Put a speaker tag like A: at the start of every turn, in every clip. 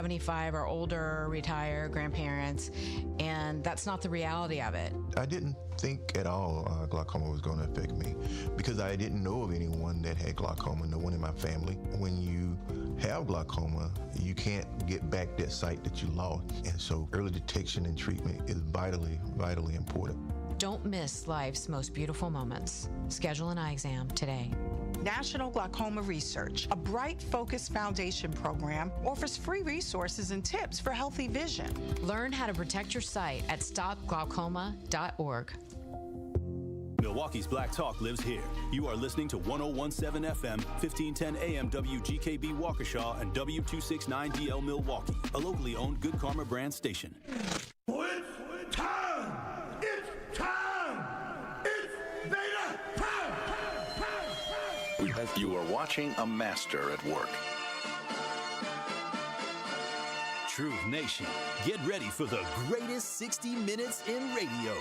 A: 75 or older, retire, grandparents, and that's not the reality of it.
B: I didn't think at all glaucoma was going to affect me because I didn't know of anyone that had glaucoma, no one in my family. When you have glaucoma, you can't get back that sight that you lost. And so early detection and treatment is vitally, vitally important.
A: Don't miss life's most beautiful moments. Schedule an eye exam today.
C: National Glaucoma Research, a Bright Focus Foundation program, offers free resources and tips for healthy vision.
A: Learn how to protect your sight at stopglaucoma.org.
D: Milwaukee's Black Talk lives here. You are listening to 1017 FM, 1510 AM WGKB Waukesha and W269DL Milwaukee, a locally owned Good Karma brand station.
E: It's time! It's time! It's beta time!
F: You are watching a master at work.
D: Truth Nation, get ready for the greatest 60 minutes in radio,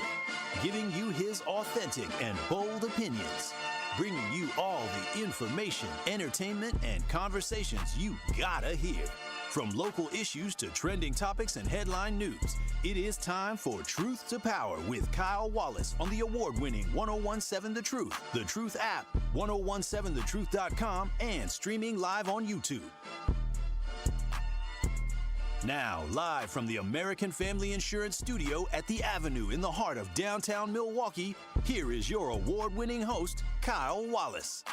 D: giving you his authentic and bold opinions, bringing you all the information, entertainment, and conversations you gotta hear. From local issues to trending topics and headline news, it is time for Truth to Power with Kyle Wallace on the award-winning 1017 The Truth, The Truth app, 1017thetruth.com, and streaming live on YouTube. Now, live from the American Family Insurance Studio at the Avenue in the heart of downtown Milwaukee, here is your award-winning host, Kyle Wallace.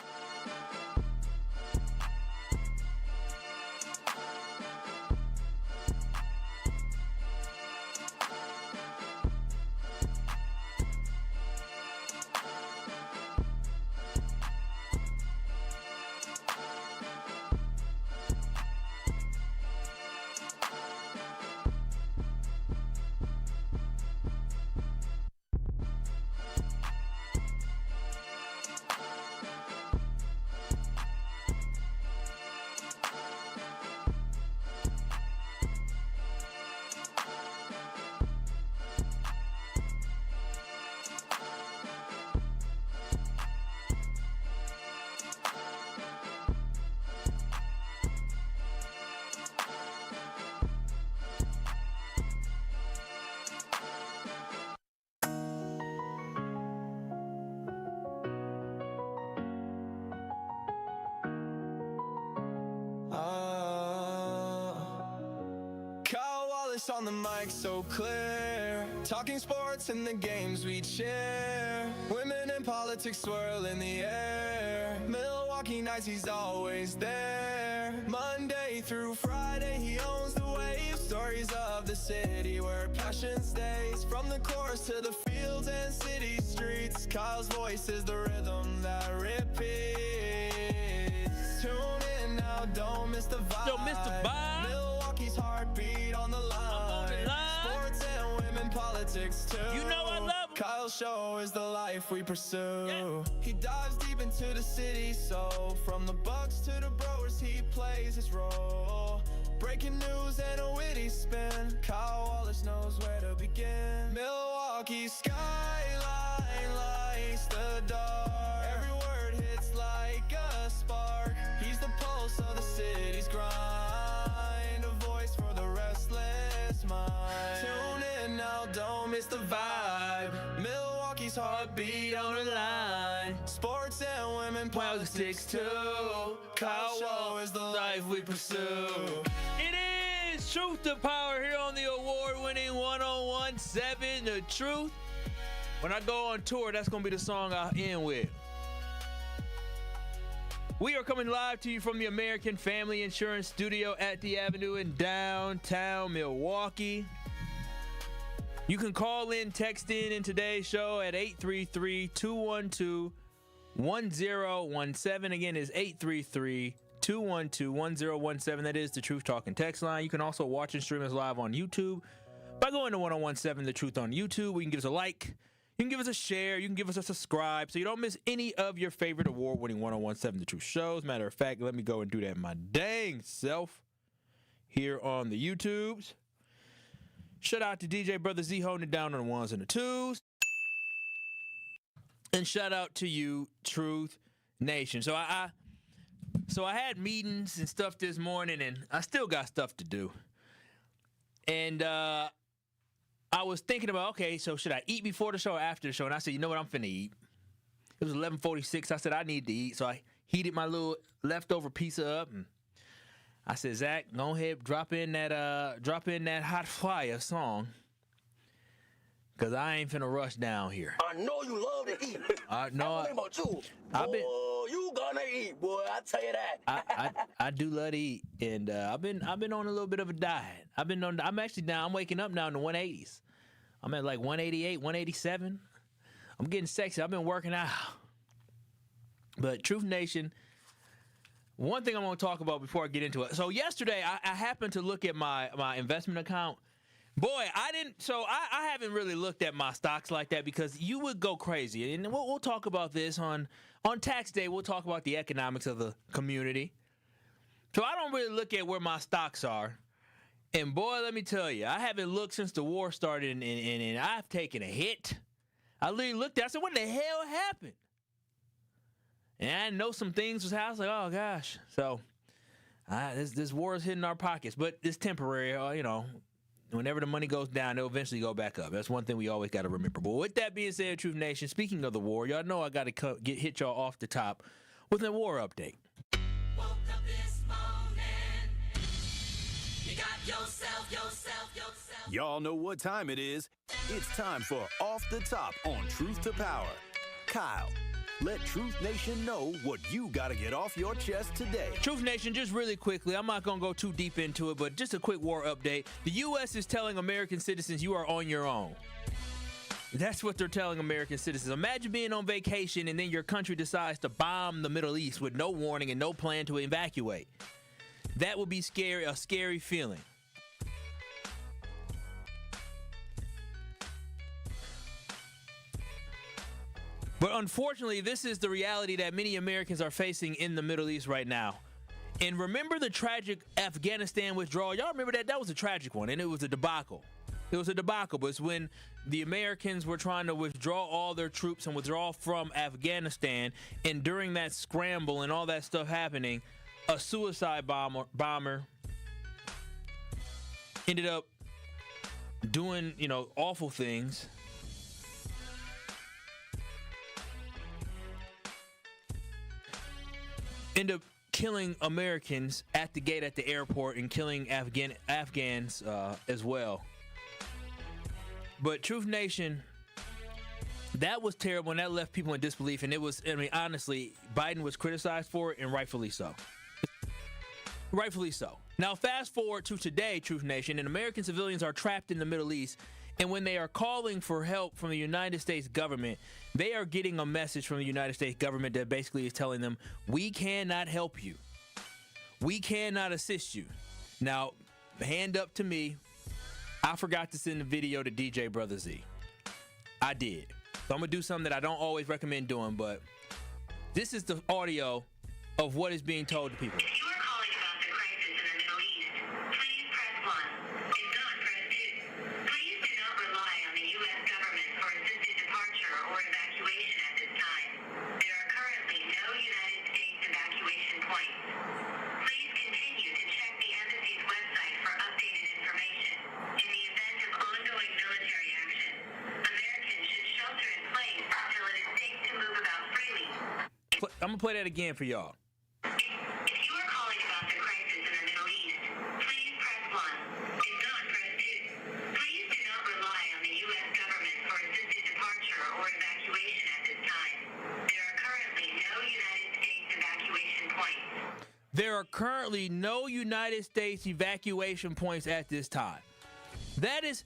G: On the mic so clear, talking sports and the games we share. Women in politics swirl in the air. Milwaukee nights, he's always there. Monday through Friday, he owns the wave. Stories of the city where passion stays. From the course to the fields and city streets, Kyle's voice is the rhythm that repeats. Tune in now, don't miss the vibe.
H: Don't miss the vibe.
G: Milwaukee's heartbeat on the line. Sports and women politics too.
H: You know I love him.
G: Kyle's show is the life we pursue. Yeah. He dives deep into the city, so from the Bucks to the Brewers, he plays his role. Breaking news and a witty spin. Kyle Wallace knows where to begin. Milwaukee skyline lights the dark. Every word hits like a spark. He's the pulse of the city's grind. Don't miss the vibe. Milwaukee's heartbeat on the line. Sports and women politics too. Kyle Show is the life we pursue.
H: It is Truth to Power here on the award-winning 1017 The Truth. When I go on tour, that's going to be the song I end with. We are coming live to you from the American Family Insurance Studio at the Avenue in downtown Milwaukee. You can call in, text in today's show at 833-212-1017. Again, it's 833-212-1017. That is the Truth Talking text line. You can also watch and stream us live on YouTube by going to 1017 The Truth on YouTube. You can give us a like. You can give us a share. You can give us a subscribe so you don't miss any of your favorite award-winning 1017 The Truth shows. Matter of fact, let me go and do that my dang self here on the YouTubes. Shout out to DJ Brother Z holding it down on the ones and the twos. And shout out to you, Truth Nation. So I had meetings and stuff this morning, and I still got stuff to do. And I was thinking about, okay, so should I eat before the show or after the show? And I said, you know what, I'm finna eat. It was 11:46. I said, I need to eat. So I heated my little leftover pizza up. And I said, Zach, go ahead, drop in that Hot Fire song. Because I ain't finna rush down here.
E: I know you love to eat.
H: No,
E: about you.
H: I've been.
E: You gonna eat, boy. I tell you that.
H: I do love to eat, and I've been on a little bit of a diet. I'm actually down. I'm waking up now in the 180s. I'm at like 188, 187. I'm getting sexy. I've been working out. But Truth Nation, one thing I want to talk about before I get into it. So yesterday, I happened to look at my investment account. Boy, I haven't really looked at my stocks like that because you would go crazy. And we'll talk about this on tax day. We'll talk about the economics of the community. So I don't really look at where my stocks are. And boy, let me tell you, I haven't looked since the war started, and I've taken a hit. I literally looked at it, I said, what the hell happened? And I know some things was happening. I was like, oh, gosh. So this war is hitting our pockets. But it's temporary, Whenever the money goes down, it'll eventually go back up. That's one thing we always got to remember. But with that being said, Truth Nation, speaking of the war, y'all know I got to hit y'all off the top with a war update.
I: Woke up this morning. You got yourself.
D: Y'all know what time it is. It's time for Off the Top on Truth to Power. Kyle, let Truth Nation know what you got to get off your chest today.
H: Truth Nation, just really quickly, I'm not going to go too deep into it, but just a quick war update. The U.S. is telling American citizens you are on your own. That's what they're telling American citizens. Imagine being on vacation and then your country decides to bomb the Middle East with no warning and no plan to evacuate. That would be scary, a scary feeling. But unfortunately, this is the reality that many Americans are facing in the Middle East right now. And remember the tragic Afghanistan withdrawal? Y'all remember that? That was a tragic one, and it was a debacle. It was a debacle, but it's when the Americans were trying to withdraw all their troops and withdraw from Afghanistan, and during that scramble and all that stuff happening, a suicide bomber ended up doing, awful things. End up killing Americans at the gate at the airport and killing Afghans as well. But Truth Nation, that was terrible, and that left people in disbelief. And it was, honestly, Biden was criticized for it, and rightfully so. Rightfully so. Now, fast forward to today, Truth Nation, and American civilians are trapped in the Middle East. And when they are calling for help from the United States government, they are getting a message from the United States government that basically is telling them, we cannot help you. We cannot assist you. Now, hand up to me. I forgot to send the video to DJ Brother Z. I did. So I'm going to do something that I don't always recommend doing, but this is the audio of what is being told to people. I'm going to play that again for y'all.
J: If you are calling about the crisis in the Middle East, please press 1. If not, press 2. Please do not rely on the U.S. government for assisted departure or evacuation at this time. There are currently no United States evacuation points.
H: There are currently no United States evacuation points at this time. That is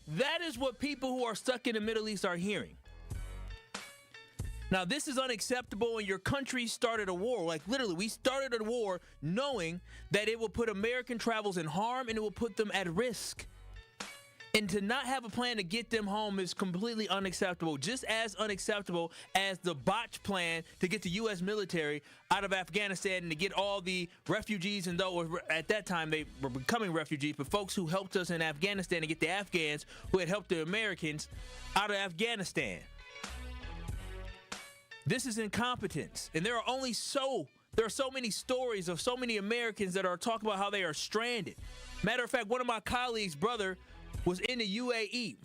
H: what people who are stuck in the Middle East are hearing. Now, this is unacceptable, and your country started a war. Like, literally, we started a war knowing that it will put American travelers in harm and it will put them at risk. And to not have a plan to get them home is completely unacceptable, just as unacceptable as the botched plan to get the U.S. military out of Afghanistan and to get all the refugees, and though at that time they were becoming refugees, but folks who helped us in Afghanistan to get the Afghans who had helped the Americans out of Afghanistan. This is incompetence, and there are so many stories of so many Americans that are talking about how they are stranded. Matter of fact, one of my colleagues' brother was in the UAE.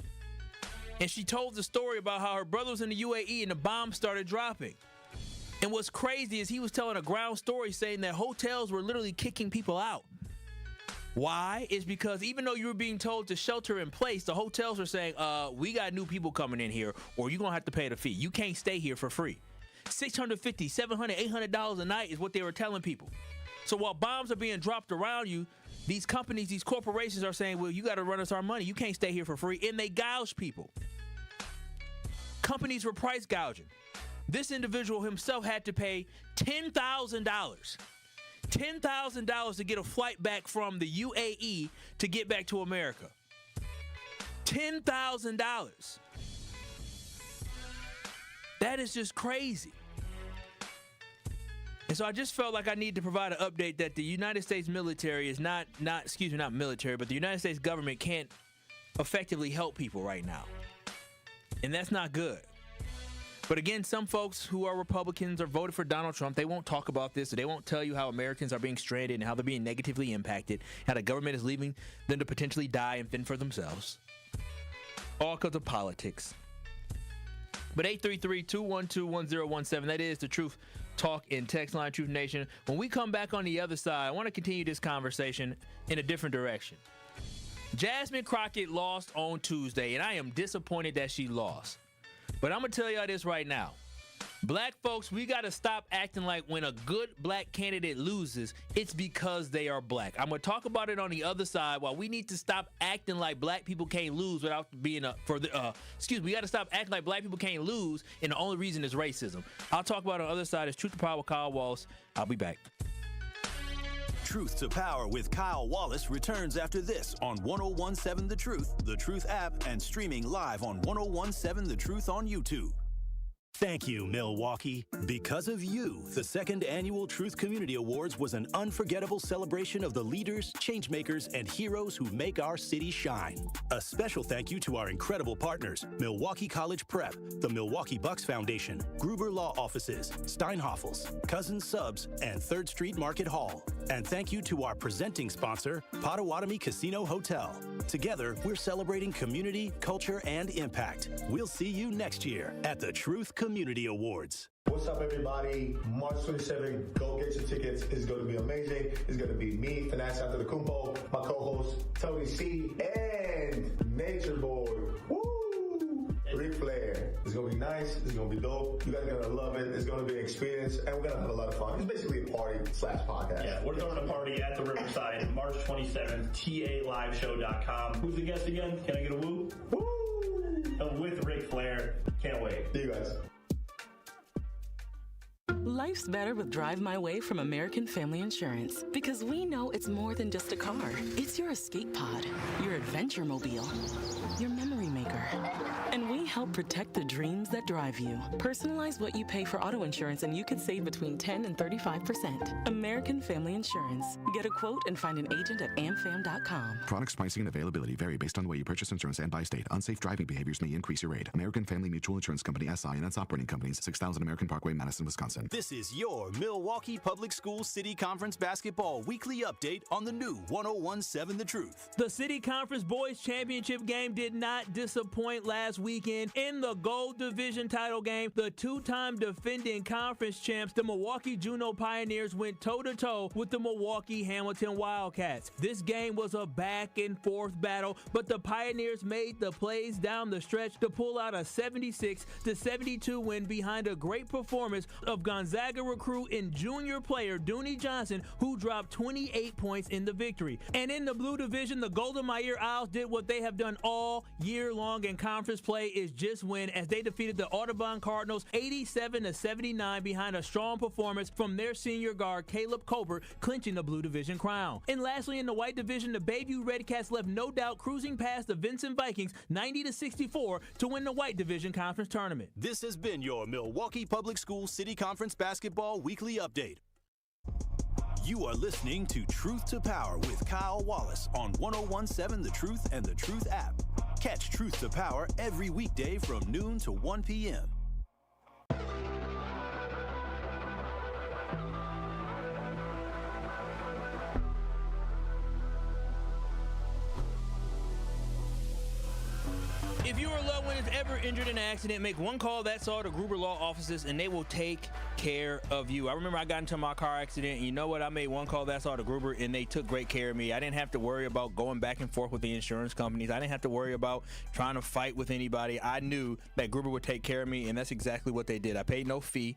H: And she told the story about how her brother was in the UAE and the bombs started dropping. And what's crazy is he was telling a ground story saying that hotels were literally kicking people out. Why? Is because even though you were being told to shelter in place, the hotels are saying, we got new people coming in here, or you're going to have to pay the fee. You can't stay here for free. $650, $700, $800 a night is what they were telling people. So while bombs are being dropped around you, these companies, these corporations are saying, well, you got to run us our money. You can't stay here for free. And they gouge people. Companies were price gouging. This individual himself had to pay $10,000. $10,000 to get a flight back from the UAE to get back to America. $10,000. That is just crazy. And so I just felt like I need to provide an update that the United States military is not military, but the United States government can't effectively help people right now. And that's not good. But again, some folks who are Republicans or voted for Donald Trump, they won't talk about this, or they won't tell you how Americans are being stranded and how they're being negatively impacted, how the government is leaving them to potentially die and fend for themselves. All because of politics. But 833-212-1017, that is the Truth Talk and Text Line, Truth Nation. When we come back on the other side, I want to continue this conversation in a different direction. Jasmine Crockett lost on Tuesday, and I am disappointed that she lost. But I'm going to tell y'all this right now. Black folks, we got to stop acting like when a good black candidate loses, it's because they are black. I'm going to talk about it on the other side, while we need to stop acting like black people can't lose without being we got to stop acting like black people can't lose, and the only reason is racism. I'll talk about it on the other side. It's Truth to Power with Kyle Wallace. I'll be back.
D: Truth to Power with Kyle Wallace returns after this on 1017 The Truth app, and streaming live on 1017 The Truth on YouTube. Thank you, Milwaukee. Because of you, the second annual Truth Community Awards was an unforgettable celebration of the leaders, changemakers, and heroes who make our city shine. A special thank you to our incredible partners, Milwaukee College Prep, the Milwaukee Bucks Foundation, Gruber Law Offices, Steinhoffels, Cousins Subs, and 3rd Street Market Hall. And thank you to our presenting sponsor, Potawatomi Casino Hotel. Together, we're celebrating community, culture, and impact. We'll see you next year at the Truth Community Awards.
K: What's up, everybody? March 27th, go get your tickets. It's going to be amazing. It's going to be me, Finesse After the Kumpo, my co-host, Tony C, and Nature Boy. Woo! Ric Flair. It's going to be nice. It's going to be dope. You guys are going to love it. It's going to be an experience, and we're going to have a lot of fun. It's basically a party/podcast.
L: Yeah, we're throwing a party at the Riverside, March 27th, TALiveshow.com. Who's the guest again? Can I get a woo? Woo! With Ric Flair. Can't wait.
K: See you guys.
M: Life's better with Drive My Way from American Family Insurance, because we know it's more than just a car. It's your escape pod, your adventure mobile, your memory maker. And we help protect the dreams that drive you. Personalize what you pay for auto insurance and you could save between 10 and 35%. American Family Insurance. Get a quote and find an agent at amfam.com.
N: Products, pricing, and availability vary based on the way you purchase insurance and by state. Unsafe driving behaviors may increase your rate. American Family Mutual Insurance Company, SI, and its operating companies, 6000 American Parkway, Madison, Wisconsin.
D: This is your Milwaukee Public Schools City Conference Basketball Weekly Update on the new 1017 The Truth.
H: The City Conference Boys Championship game did not disappoint last weekend. In the Gold Division title game, the two-time defending conference champs, the Milwaukee Juneau Pioneers, went toe-to-toe with the Milwaukee Hamilton Wildcats. This game was a back-and-forth battle, but the Pioneers made the plays down the stretch to pull out a 76-72 win behind a great performance of Gonzaga recruit and junior player Dooney Johnson, who dropped 28 points in the victory. And in the Blue Division, the Golden Meyer Owls did what they have done all year long in conference play, is just win, as they defeated the Audubon Cardinals 87-79 behind a strong performance from their senior guard Caleb Colbert, clinching the Blue Division crown. And lastly, in the White Division, the Bayview Redcats left no doubt cruising past the Vincent Vikings 90-64 to win the White Division Conference Tournament.
D: This has been your Milwaukee Public Schools City Conference Basketball Weekly Update. You are listening to Truth to Power with Kyle Wallace on 1017 The Truth and The Truth app. Catch Truth to Power every weekday from noon to 1 p.m.
H: If you or a loved one is ever injured in an accident, make one call, that's all, to Gruber Law Offices, and they will take care of you. I remember I got into my car accident, and you know what? I made one call, that's all, to Gruber, and they took great care of me. I didn't have to worry about going back and forth with the insurance companies. I didn't have to worry about trying to fight with anybody. I knew that Gruber would take care of me, and that's exactly what they did. I paid no fee.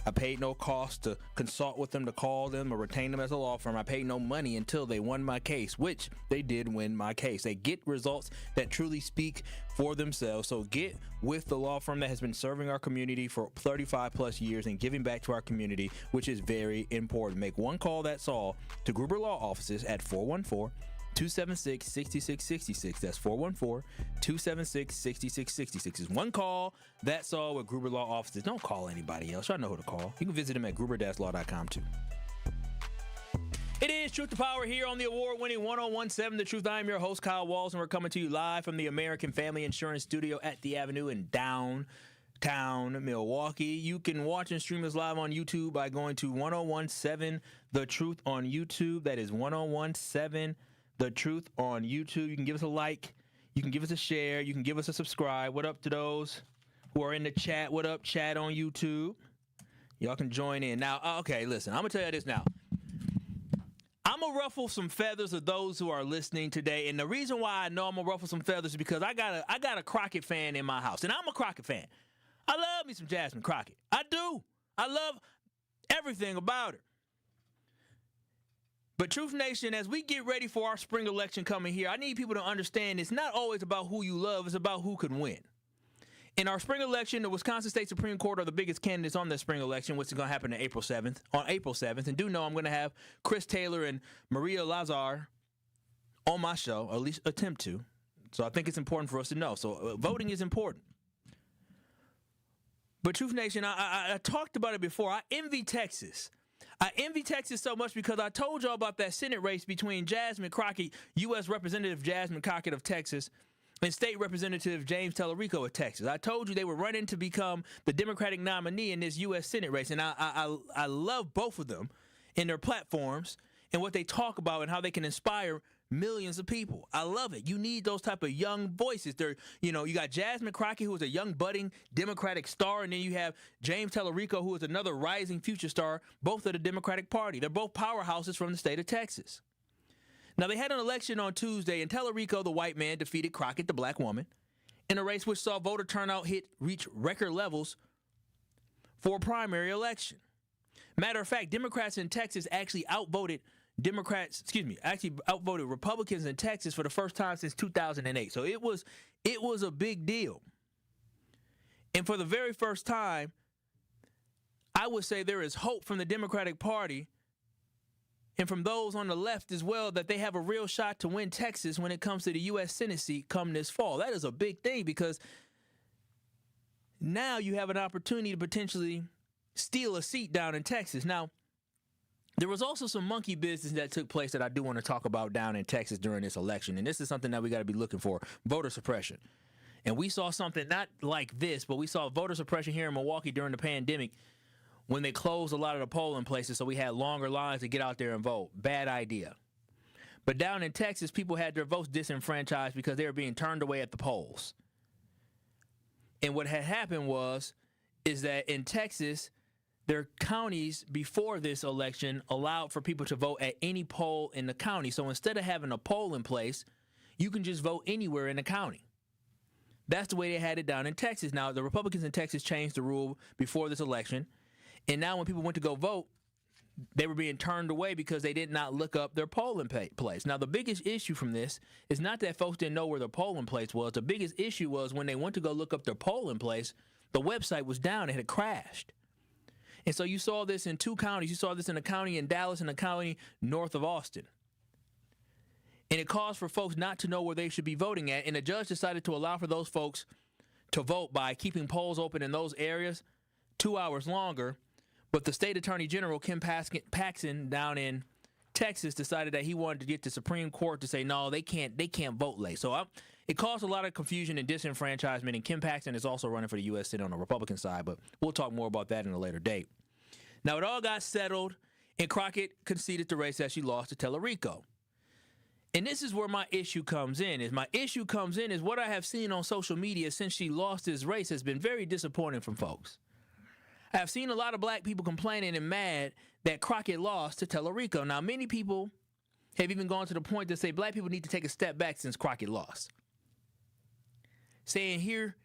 H: I paid no cost to consult with them, to call them, or retain them as a law firm. I paid no money until they won my case, which they did win my case. They get results that truly speak for themselves. So get with the law firm that has been serving our community for 35 plus years and giving back to our community, which is very important. Make one call, that's all, to Gruber Law Offices at 414-276-6666. That's 414-276-6666. It's one call, that's all, with Gruber Law Offices. Don't call anybody else. Y'all know who to call. You can visit them at gruber-law.com too. It is Truth to Power here on the award-winning 1017 The Truth. I am your host, Kyle Walls, and we're coming to you live from the American Family Insurance Studio at the Avenue in downtown Milwaukee. You can watch and stream us live on YouTube by going to 1017 The Truth on YouTube. That is 1017 The Truth on YouTube. You can give us a like. You can give us a share. You can give us a subscribe. What up to those who are in the chat? What up, chat on YouTube? Y'all can join in. Now, okay, listen, I'm going to tell you this now. I'm going to ruffle some feathers of those who are listening today. And the reason why I know I'm going to ruffle some feathers is because I got a Crockett fan in my house. And I'm a Crockett fan. I love me some Jasmine Crockett. I do. I love everything about her. But Truth Nation, as we get ready for our spring election coming here, I need people to understand it's not always about who you love. It's about who can win. In our spring election, the Wisconsin State Supreme Court are the biggest candidates on the spring election, which is going to happen on April 7th. And do know I'm going to have Chris Taylor and Maria Lazar on my show, or at least attempt to. So I think it's important for us to know. So voting is important. But Truth Nation, I talked about it before. I envy Texas. I envy Texas so much because I told y'all about that Senate race between Jasmine Crockett, U.S. Representative Jasmine Crockett of Texas, and State Representative James Talarico of Texas. I told you they were running to become the Democratic nominee in this U.S. Senate race, and I love both of them and their platforms and what they talk about and how they can inspire millions of people. I love it. You need those type of young voices. You got Jasmine Crockett, who is a young budding Democratic star, and then you have James Talarico, who is another rising future star, both of the Democratic Party. They're both powerhouses from the state of Texas. Now, they had an election on Tuesday, and Talarico, the white man, defeated Crockett, the black woman, in a race which saw voter turnout reach record levels for a primary election. Matter of fact, Democrats in Texas actually outvoted Republicans in Texas for the first time since 2008. So it was a big deal. And for the very first time, I would say there is hope from the Democratic Party and from those on the left as well, that they have a real shot to win Texas when it comes to the U.S. Senate seat come this fall. That is a big thing because now you have an opportunity to potentially steal a seat down in Texas. Now, there was also some monkey business that took place that I do want to talk about down in Texas during this election, and this is something that we got to be looking for, voter suppression. And we saw something not like this, but we saw voter suppression here in Milwaukee during the pandemic when they closed a lot of the polling places, so we had longer lines to get out there and vote. Bad idea. But down in Texas, people had their votes disenfranchised because they were being turned away at the polls. And what had happened is that in Texas, their counties before this election allowed for people to vote at any poll in the county. So instead of having a poll in place, you can just vote anywhere in the county. That's the way they had it down in Texas. Now, the Republicans in Texas changed the rule before this election. And now when people went to go vote, they were being turned away because they did not look up their polling place. Now, the biggest issue from this is not that folks didn't know where their polling place was. The biggest issue was when they went to go look up their polling place, the website was down. It had crashed. And so you saw this in two counties. You saw this in a county in Dallas and a county north of Austin. And it caused for folks not to know where they should be voting at. And the judge decided to allow for those folks to vote by keeping polls open in those areas 2 hours longer. But the state attorney general, Ken Paxton, down in Texas, decided that he wanted to get the Supreme Court to say, no, they can't vote late. So it caused a lot of confusion and disenfranchisement. And Ken Paxton is also running for the U.S. Senate on the Republican side. But we'll talk more about that in a later date. Now, it all got settled, and Crockett conceded the race as she lost to Talarico. And this is where my issue comes in. Is what I have seen on social media since she lost this race has been very disappointing from folks. I have seen a lot of black people complaining and mad that Crockett lost to Talarico. Now, many people have even gone to the point to say black people need to take a step back since Crockett lost. Saying here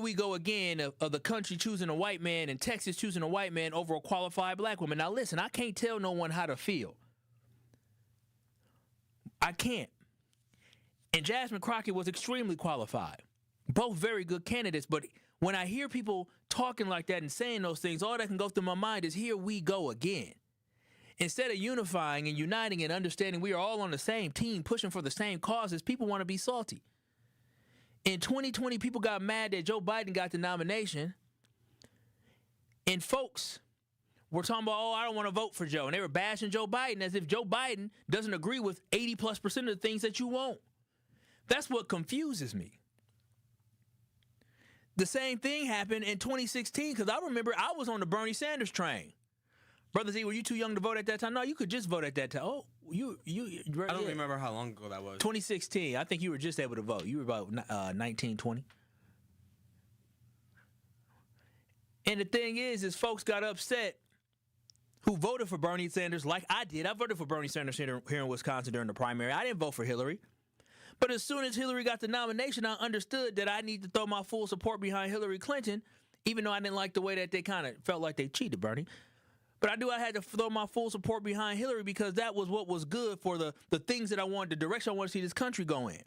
H: we go again of the country choosing a white man and Texas choosing a white man over a qualified black woman. Now, listen, I can't tell no one how to feel. I can't. And Jasmine Crockett was extremely qualified. Both very good candidates, but when I hear people talking like that and saying those things, all that can go through my mind is here we go again. Instead of unifying and uniting and understanding we are all on the same team, pushing for the same causes, people want to be salty. In 2020, people got mad that Joe Biden got the nomination, and folks were talking about, I don't want to vote for Joe. And they were bashing Joe Biden as if Joe Biden doesn't agree with 80+% of the things that you want. That's what confuses me. The same thing happened in 2016 because I remember I was on the Bernie Sanders train. Brother Z, were you too young to vote at that time? No, you could just vote at that time. Oh,
O: I don't remember how long ago that was.
H: 2016. I think you were just able to vote. You were about 19, 20. And the thing is folks got upset who voted for Bernie Sanders like I did. I voted for Bernie Sanders here in Wisconsin during the primary. I didn't vote for Hillary. But as soon as Hillary got the nomination, I understood that I need to throw my full support behind Hillary Clinton, even though I didn't like the way that they kind of felt like they cheated Bernie. But I had to throw my full support behind Hillary because that was what was good for the things that I wanted, the direction I want to see this country go in.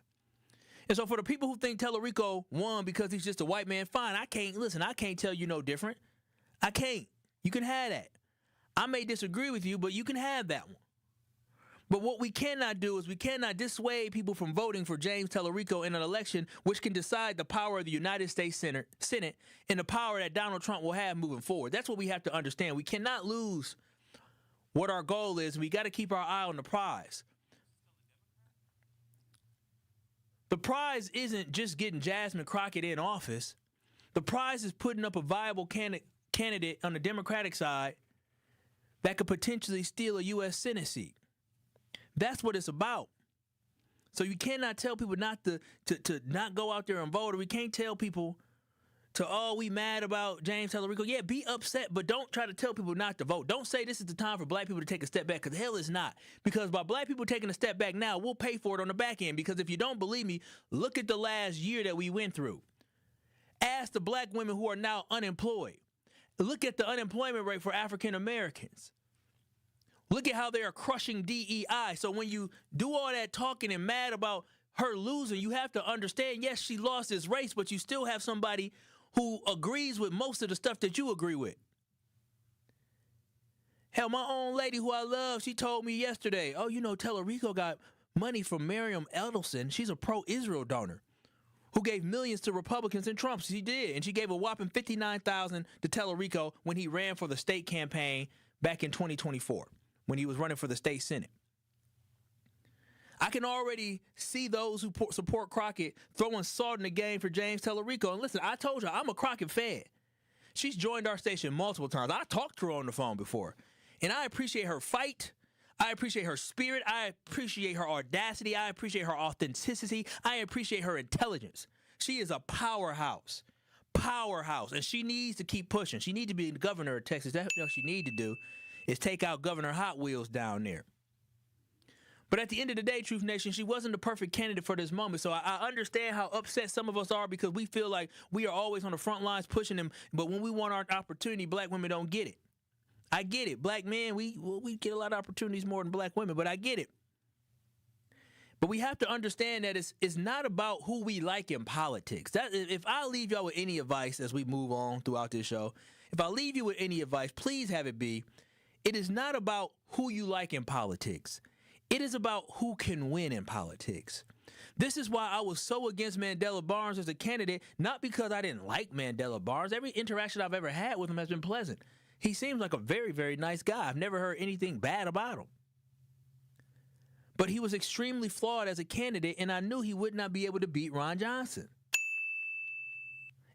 H: And so for the people who think Talarico won because he's just a white man, fine. I can't tell you no different. I can't. You can have that. I may disagree with you, but you can have that one. But what we cannot do is we cannot dissuade people from voting for James Talarico in an election which can decide the power of the United States Senate and the power that Donald Trump will have moving forward. That's what we have to understand. We cannot lose what our goal is. We got to keep our eye on the prize. The prize isn't just getting Jasmine Crockett in office. The prize is putting up a viable candidate on the Democratic side that could potentially steal a U.S. Senate seat. That's what it's about. So you cannot tell people not to not go out there and vote, or we can't tell people we mad about James Talarico. Yeah, be upset, but don't try to tell people not to vote. Don't say this is the time for black people to take a step back, because hell it's not. Because by black people taking a step back now, we'll pay for it on the back end. Because if you don't believe me, look at the last year that we went through. Ask the black women who are now unemployed. Look at the unemployment rate for African Americans. Look at how they are crushing DEI. So when you do all that talking and mad about her losing, you have to understand, yes, she lost this race, but you still have somebody who agrees with most of the stuff that you agree with. Hell, my own lady who I love, she told me yesterday, Talarico got money from Miriam Edelson. She's a pro-Israel donor who gave millions to Republicans and Trump. She did, and she gave a whopping $59,000 to Talarico when he ran for the state campaign back in 2024. When he was running for the state Senate. I can already see those who support Crockett throwing salt in the game for James Talarico. And listen, I told you, I'm a Crockett fan. She's joined our station multiple times. I talked to her on the phone before. And I appreciate her fight. I appreciate her spirit. I appreciate her audacity. I appreciate her authenticity. I appreciate her intelligence. She is a powerhouse. And she needs to keep pushing. She needs to be the governor of Texas. That's what she needs to do. Is take out Governor Hot Wheels down there. But at the end of the day, Truth Nation, she wasn't the perfect candidate for this moment. So I understand how upset some of us are because we feel like we are always on the front lines pushing them. But when we want our opportunity, black women don't get it. I get it. Black men, we get a lot of opportunities more than black women, but I get it. But we have to understand that it's not about who we like in politics. If I leave y'all with any advice as we move on throughout this show, if I leave you with any advice, please have it be, it is not about who you like in politics. It is about who can win in politics. This is why I was so against Mandela Barnes as a candidate, not because I didn't like Mandela Barnes. Every interaction I've ever had with him has been pleasant. He seems like a very, very nice guy. I've never heard anything bad about him. But he was extremely flawed as a candidate, and I knew he would not be able to beat Ron Johnson.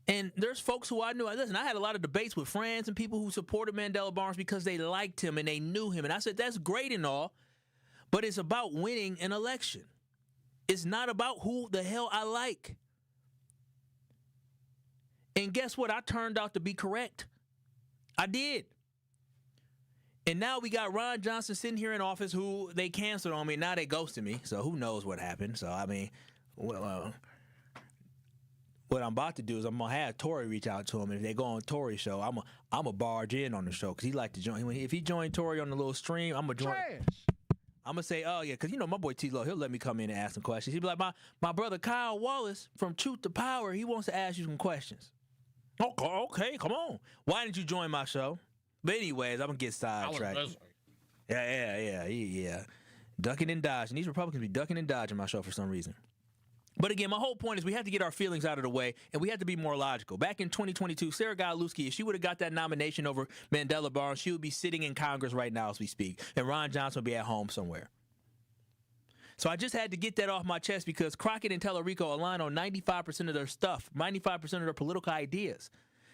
H: And there's folks who I knew. Listen, I had a lot of debates with friends and people who supported Mandela Barnes because they liked him and they knew him. And I said, that's great and all, But it's about winning an election. It's not about who the hell I like. And guess what? I turned out to be correct. I did. And now we got Ron Johnson sitting here in office who they canceled on me. Now they ghosted me. So who knows what happened. So, I mean, well, what I'm about to do is I'm going to have Tory reach out to him. And if they go on Tory's show, I'm a barge in on the show because he like to join. If he joined Tory on the little stream, I'm going to join. I'm going to say, oh, yeah, because, you know, my boy T-Lo, he'll let me come in and ask some questions. He'll be like, my brother Kyle Wallace from Truth to Power, he wants to ask you some questions. Okay, come on. Why didn't you join my show? But anyways, I'm going to get sidetracked. Yeah. Ducking and dodging. These Republicans be ducking and dodging my show for some reason. But again, my whole point is we have to get our feelings out of the way, and we have to be more logical. Back in 2022, Sarah Goluski, if she would have got that nomination over Mandela Barnes, she would be sitting in Congress right now as we speak, and Ron Johnson would be at home somewhere. So I just had to get that off my chest because Crockett and Talarico align on 95% of their stuff, 95% of their political ideas.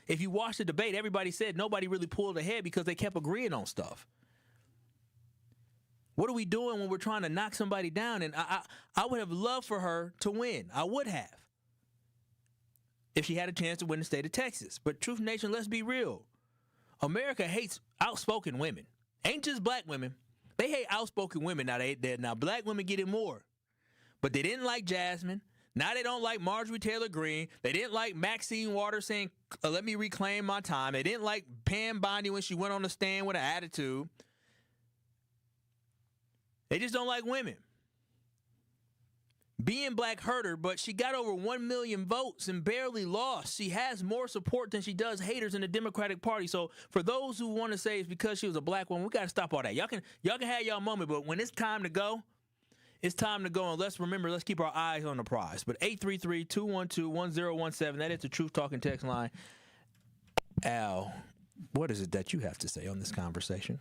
H: If you watch the debate, everybody said nobody really pulled ahead because they kept agreeing on stuff. What are we doing when we're trying to knock somebody down? And I would have loved for her to win. I would have. If she had a chance to win the state of Texas. But Truth Nation, let's be real. America hates outspoken women. Ain't just black women. They hate outspoken women. Now black women get it more. But they didn't like Jasmine. Now they don't like Marjorie Taylor Greene. They didn't like Maxine Waters saying, let me reclaim my time. They didn't like Pam Bondi when she went on the stand with an attitude. They just don't like women. Being black hurt her, but she got over 1 million votes and barely lost. She has more support than she does haters in the Democratic Party. So for those who want to say it's because she was a black woman, we got to stop all that. Y'all can have y'all moment, but when it's time to go, it's time to go, and let's keep our eyes on the prize. But 833-212-1017, that is the Truth Talking text line. Al, what is it that you have to say on this conversation?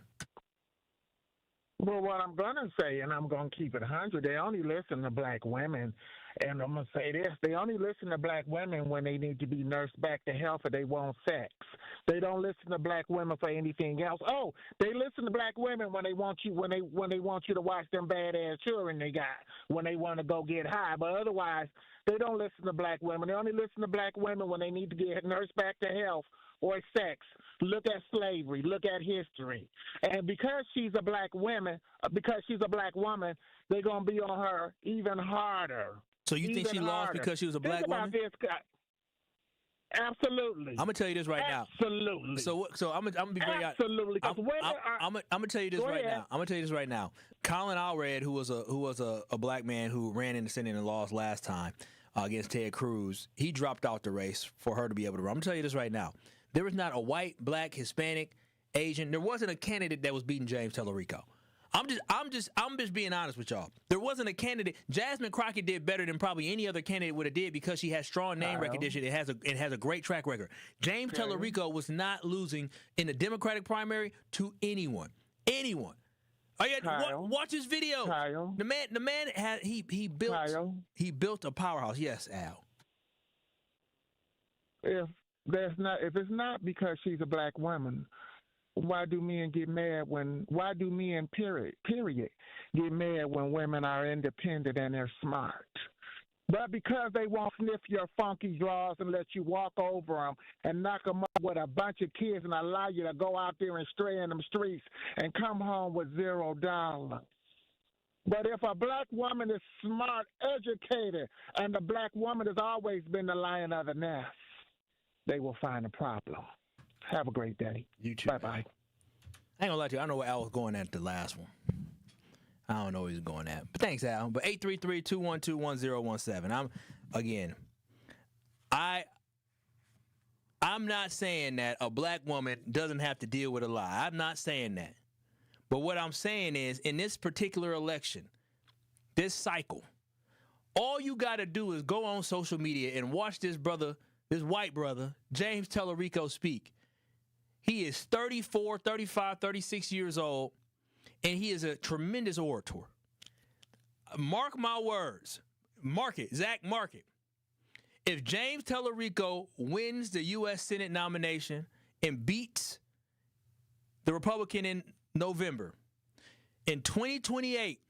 P: Well, what I'm going to say, and I'm going to keep it 100, they only listen to black women. And I'm going to say this, they only listen to black women when they need to be nursed back to health or they want sex. They don't listen to black women for anything else. Oh, they listen to black women when they want you when they want you to watch them badass children they got, when they want to go get high. But otherwise, they don't listen to black women. They only listen to black women when they need to get nursed back to health or sex. Look at slavery. Look at history. And because she's a black woman, they're going to be on her even harder.
H: So you think she lost because she was a black woman?
P: Absolutely.
H: I'm gonna tell you this right now.
P: Absolutely.
H: So I'm gonna be very honest.
P: Absolutely.
H: I'm gonna tell you this right now. I'm gonna tell you this right now. Colin Allred, who was a black man who ran in the Senate and lost last time against Ted Cruz, he dropped out the race for her to be able to run. I'm gonna tell you this right now. There was not a white, black, Hispanic, Asian. There wasn't a candidate that was beating James Talarico. I'm just being honest with y'all. There wasn't a candidate. Jasmine Crockett did better than probably any other candidate would have did because she has strong name recognition. It has a great track record. James Talarico was not losing in the Democratic primary to anyone. Oh yeah, watch his video.
P: Kyle.
H: The man had he built a powerhouse. Yes, Al.
P: If it's not because she's a black woman, why do men get mad period get mad when women are independent and they're smart? But because they won't sniff your funky draws and let you walk over them and knock them up with a bunch of kids and allow you to go out there and stray in them streets and come home with $0. But if a black woman is smart, educated, and the black woman has always been the lion of the nest, they will find a problem. Have a great day.
H: You too.
P: Bye-bye.
H: I ain't gonna lie to you. I know where Al was going at the last one. I don't know where he's going at. But thanks, Al. But 833-212-1017. I'm not saying that a black woman doesn't have to deal with a lie. I'm not saying that. But what I'm saying is, in this particular election, this cycle, all you got to do is go on social media and watch this white brother, James Talarico, speak. He is 34, 35, 36 years old, and he is a tremendous orator. Mark my words. Mark it. Zach, mark it. If James Talarico wins the U.S. Senate nomination and beats the Republican in November, in 2028,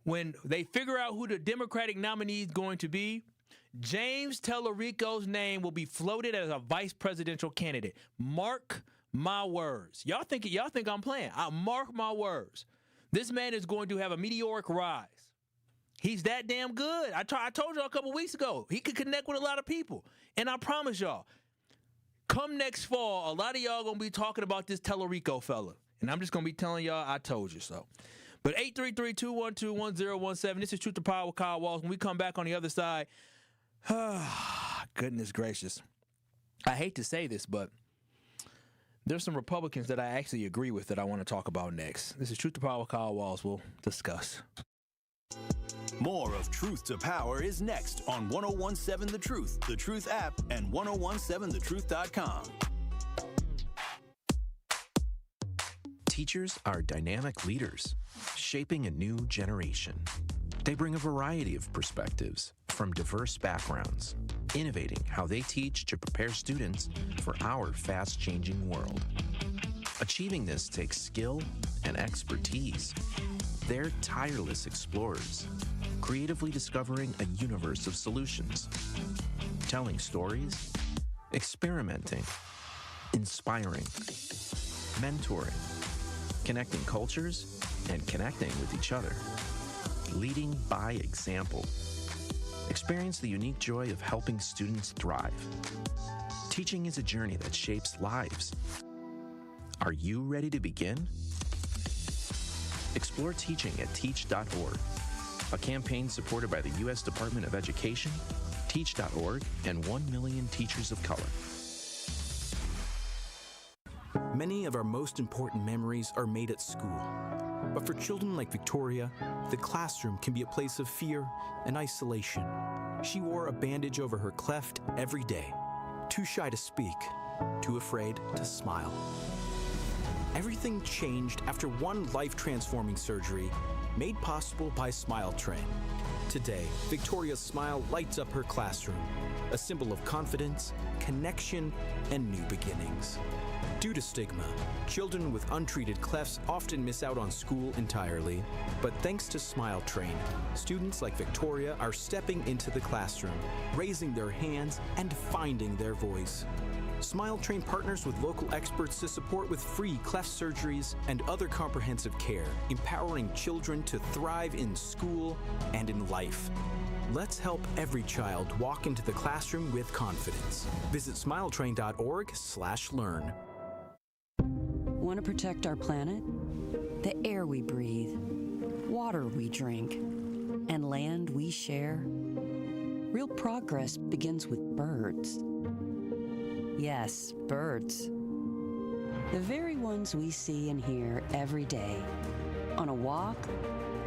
H: when they figure out who the Democratic nominee is going to be, James Talarico's name will be floated as a vice presidential candidate. Mark my words. Y'all think I'm playing. I mark my words. This man is going to have a meteoric rise. He's that damn good. I told y'all a couple weeks ago, he could connect with a lot of people. And I promise y'all, come next fall, a lot of y'all going to be talking about this Talarico fella. And I'm just going to be telling y'all, I told you so. But 833-212-1017, this is Truth to Power with Kyle Walls. When we come back on the other side, goodness gracious. I hate to say this, but there's some Republicans that I actually agree with that I want to talk about next. This is Truth to Power with Kyle Walls. We'll discuss.
D: More of Truth to Power is next on 1017 The Truth app, and 1017thetruth.com.
Q: Teachers are dynamic leaders, shaping a new generation. They bring a variety of perspectives from diverse backgrounds, innovating how they teach to prepare students for our fast-changing world. Achieving this takes skill and expertise. They're tireless explorers, creatively discovering a universe of solutions, telling stories, experimenting, inspiring, mentoring, connecting cultures, and connecting with each other. Leading by example. Experience the unique joy of helping students thrive. Teaching is a journey that shapes lives. Are you ready to begin? Explore teaching at teach.org, a campaign supported by the U.S. Department of Education, Teach.org, and 1 million teachers of color.
R: Many of our most important memories are made at school. But for children like Victoria, the classroom can be a place of fear and isolation. She wore a bandage over her cleft every day, too shy to speak, too afraid to smile. Everything changed after one life-transforming surgery made possible by Smile Train. Today, Victoria's smile lights up her classroom, a symbol of confidence, connection, and new beginnings. Due to stigma, children with untreated clefts often miss out on school entirely. But thanks to Smile Train, students like Victoria are stepping into the classroom, raising their hands, and finding their voice. Smile Train partners with local experts to support with free cleft surgeries and other comprehensive care, empowering children to thrive in school and in life. Let's help every child walk into the classroom with confidence. Visit smiletrain.org/learn.
S: Want to protect our planet? The air we breathe, water we drink, and land we share? Real progress begins with birds. Yes, birds. The very ones we see and hear every day. On a walk,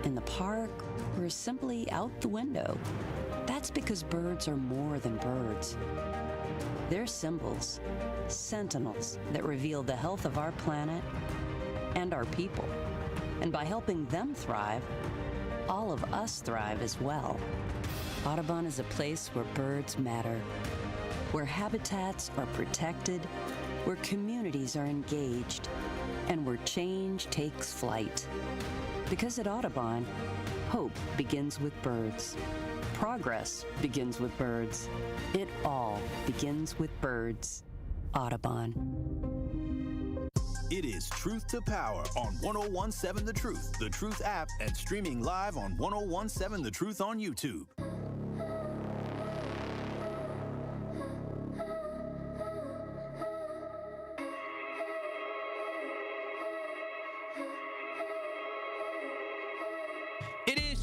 S: in the park, or simply out the window. That's because birds are more than birds. They're symbols, sentinels that reveal the health of our planet and our people. And by helping them thrive, all of us thrive as well. Audubon is a place where birds matter, where habitats are protected, where communities are engaged, and where change takes flight. Because at Audubon, hope begins with birds. Progress begins with birds. It all begins with birds. Audubon.
D: It is Truth to Power on 1017 The Truth app, and streaming live on 1017 The Truth on YouTube.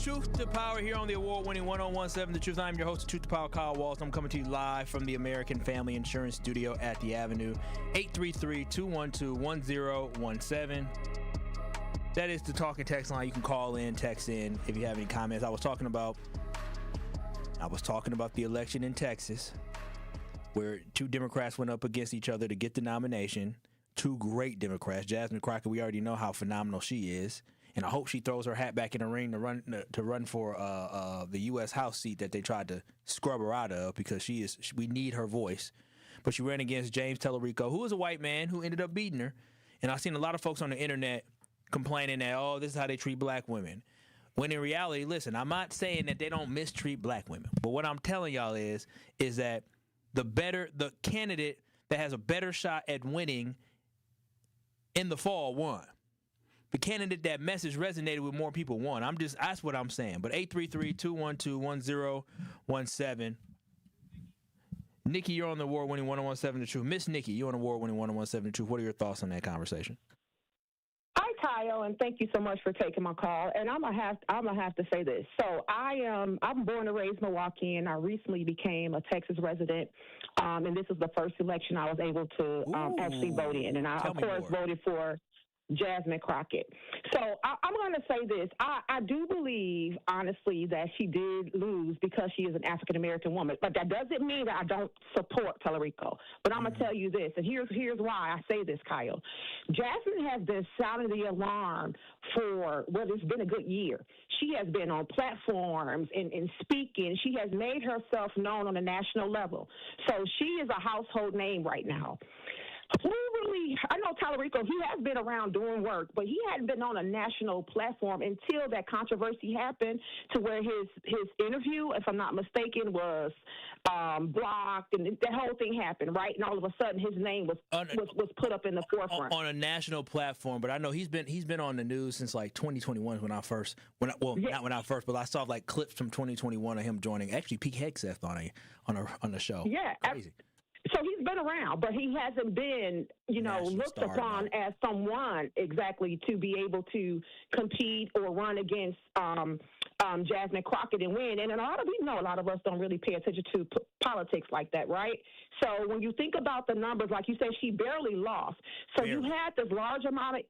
H: Truth to Power here on the award-winning 1017 The Truth. I'm your host of Truth to Power, Kyle Walls. I'm coming to you live from the American Family Insurance Studio at the Avenue. 833-212-1017. That is the talk and text line. You can call in, text in if you have any comments. I was talking about the election in Texas, where two Democrats went up against each other to get the nomination. Two great Democrats. Jasmine Crockett, we already know how phenomenal she is. And I hope she throws her hat back in the ring to run for the U.S. House seat that they tried to scrub her out of, because we need her voice. But she ran against James Talarico, who is a white man who ended up beating her. And I've seen a lot of folks on the internet complaining that, oh, this is how they treat black women. When in reality, listen, I'm not saying that they don't mistreat black women, but what I'm telling y'all is that the candidate that has a better shot at winning in the fall won. The candidate that message resonated with more people won. That's what I'm saying. But 833-212-1017. Nikki, you're on the award-winning 1017 The Truth. Miss Nikki, you're on the award-winning 1017 The Truth. What are your thoughts on that conversation?
T: Hi, Kyle, and thank you so much for taking my call. And I'm gonna have to say this. So I'm born and raised Milwaukee, and I recently became a Texas resident. And this is the first election I was able to actually vote in, and I of course voted for Jasmine Crockett. So I'm going to say this. I do believe, honestly, that she did lose because she is an African-American woman. But that doesn't mean that I don't support Talarico. But I'm going to tell you this, and here's why I say this, Kyle. Jasmine has been sounding the alarm for, well, it's been a good year. She has been on platforms and speaking. She has made herself known on a national level. So she is a household name right now. I know Talarico, he has been around doing work, but he hadn't been on a national platform until that controversy happened to where his interview, if I'm not mistaken, was blocked, and that whole thing happened, right? And all of a sudden his name was put up in the forefront. On
H: a national platform, but I know he's been on the news since like 2021 not when I first, but I saw like clips from 2021 of him joining, actually Pete Hegseth on the show.
T: Yeah.
H: Crazy.
T: So he's been around, but he hasn't been, looked upon as someone exactly to be able to compete or run against Jasmine Crockett and win. And a lot of us don't really pay attention to politics like that, right? So when you think about the numbers, like you said, she barely lost. So you had this large amount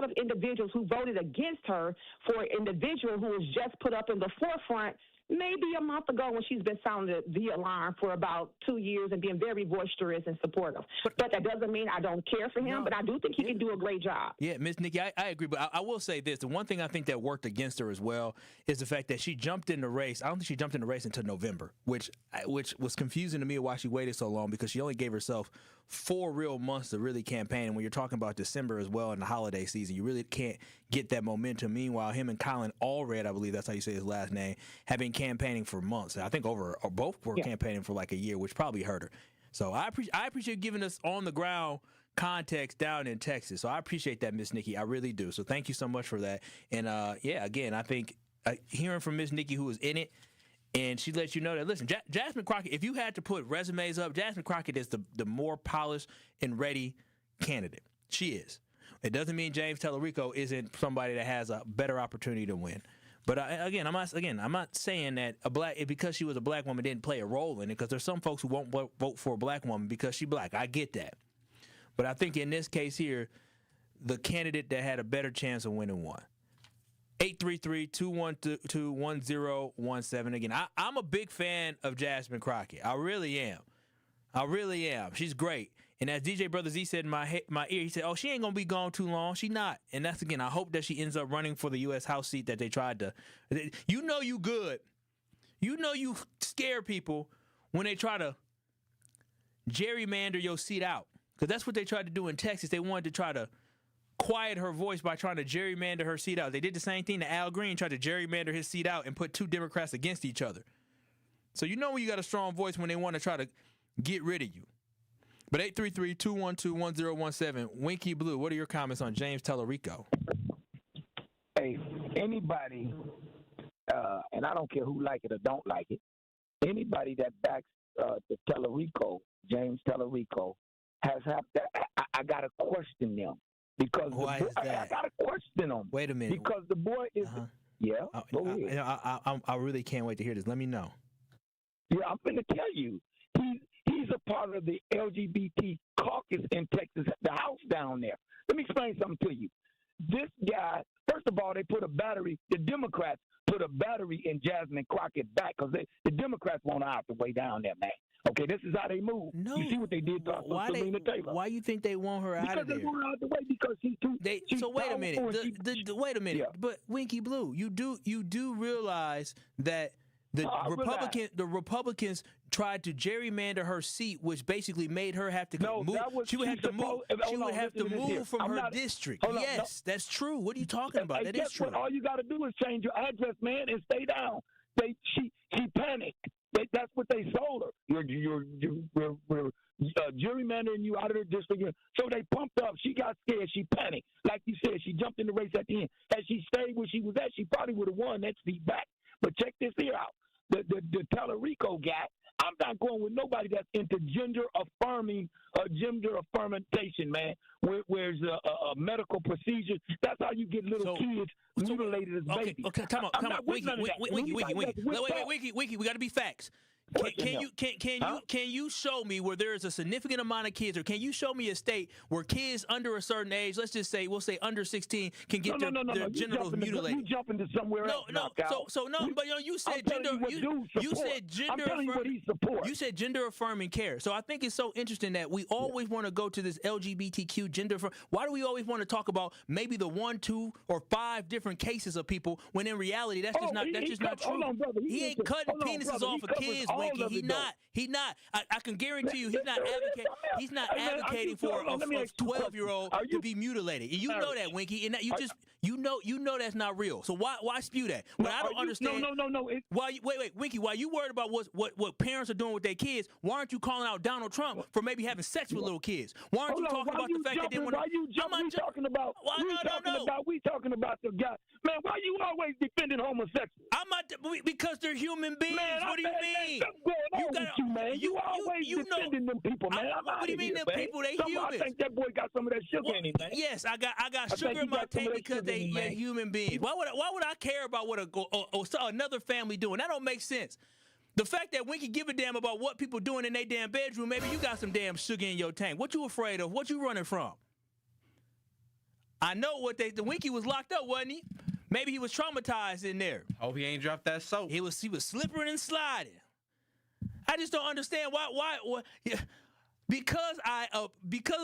T: of individuals who voted against her for an individual who was just put up in the forefront maybe a month ago when she's been sounding the alarm for about 2 years and being very boisterous and supportive. But that doesn't mean I don't care for him, but I do think he can do a great job.
H: Yeah, Miss Nikki, I agree, but I will say this. The one thing I think that worked against her as well is the fact that she jumped in the race. I don't think she jumped in the race until November, which was confusing to me why she waited so long, because she only gave herself 4 real months to really campaign. And when you're talking about December as well in the holiday season, you really can't get that momentum. Meanwhile, him and Colin Allred, I believe that's how you say his last name, have been campaigning for months. I think both were campaigning for like a year, which probably hurt her. So I appreciate giving us on the ground context down in Texas. So I appreciate that, Miss Nikki. I really do. So thank you so much for that. And again, I think hearing from Miss Nikki, who was in it, and she lets you know that, listen, Jasmine Crockett, if you had to put resumes up, Jasmine Crockett is the more polished and ready candidate. She is. It doesn't mean James Talarico isn't somebody that has a better opportunity to win. But I'm not saying that because she was a black woman didn't play a role in it, because there's some folks who won't vote for a black woman because she's black. I get that. But I think in this case here, the candidate that had a better chance of winning won. 833-212-1017. Again, I'm a big fan of Jasmine Crockett. I really am. She's great. And as DJ Brother Z said in my ear, he said, "Oh, she ain't gonna be gone too long." She not. And that's, again, I hope that she ends up running for the U.S. House seat that they tried to. You know you good. You know you scare people when they try to gerrymander your seat out, because that's what they tried to do in Texas. They wanted to try to quiet her voice by trying to gerrymander her seat out. They did the same thing to Al Green, tried to gerrymander his seat out and put 2 Democrats against each other. So you know when you got a strong voice when they want to try to get rid of you. But 833-212-1017. Winky Blue, what are your comments on James Talarico?
U: Hey, anybody, and I don't care who like it or don't like it, anybody that backs the Talarico, James Talarico, I got to question them. Because
H: why is that?
U: I got to question them.
H: Wait a minute.
U: Because the boy is, go ahead.
H: I really can't wait to hear this. Let me know.
U: Yeah, I'm going to tell you. He's a part of the LGBT caucus in Texas, the house down there. Let me explain something to you. This guy, first of all, the Democrats put a battery in Jasmine Crockett back because the Democrats want her out the way down there, man. Okay, this is how they move.
H: No.
U: You see what they did to Selena Taylor.
H: Why you think they want her out of there?
U: Because they want her out the way because she's too.
H: So wait a minute. Wait a minute. Yeah. But Winky Blue, you do realize that The Republicans tried to gerrymander her seat, which basically made her have to move. She would have to move. She would have to move from her district. Yes, that's true. What are you talking about? That is true.
U: What? All you got to do is change your address, man, and stay down. She panicked. That's what they sold her. We're gerrymandering you out of the district. So they pumped up. She got scared. She panicked. Like you said, she jumped in the race at the end. Had she stayed where she was at, she probably would have won that seat back. But check this here out. The Talarico guy, I'm not going with nobody that's into gender affirmation, man. Where's a medical procedure? That's how you get little kids mutilated as babies.
H: Okay, come on. Wiki, we got to be facts. Can you show me where there is a significant amount of kids, or can you show me a state where kids under a certain age, let's just say, we'll say under 16, can get their genitals mutilated?
U: You jumping to somewhere else.
H: But you said gender. You said gender.
U: I'm telling you what he supports.
H: You said gender affirming care. So I think it's so interesting that we always want to go to this LGBTQ gender. Why do we always want to talk about maybe the 1, 2, or 5 different cases of people when in reality that's just not true. He ain't cutting penises off of kids. Winky. He not. I can guarantee you, he's not advocating. He's not advocating for a 12-year-old to be mutilated. And you know that, Winky. And that you know that's not real. So why spew that? But I don't understand.
U: No.
H: Wait, Winky. While you worried about what parents are doing with their kids, why aren't you calling out Donald Trump for maybe having sex with little kids? Why aren't you talking about the fact that they want to?
U: We talking about the guy. Man, why you always defending homosexuals?
H: Because they're human beings.
U: Man,
H: what do you mean?
U: You always defending them people, man.
H: What do you mean them people? They humans.
U: I think that boy got some of that sugar in him, man.
H: Yes, I got sugar in my tank because they're human beings. Why would I care about what another family doing? That don't make sense. The fact that we can give a damn about what people doing in their damn bedroom, maybe you got some damn sugar in your tank. What you afraid of? What you running from? I know the Winky was locked up, wasn't he? Maybe he was traumatized in there.
O: Hope he ain't dropped that soap.
H: He was slipping and sliding. I just don't understand why because of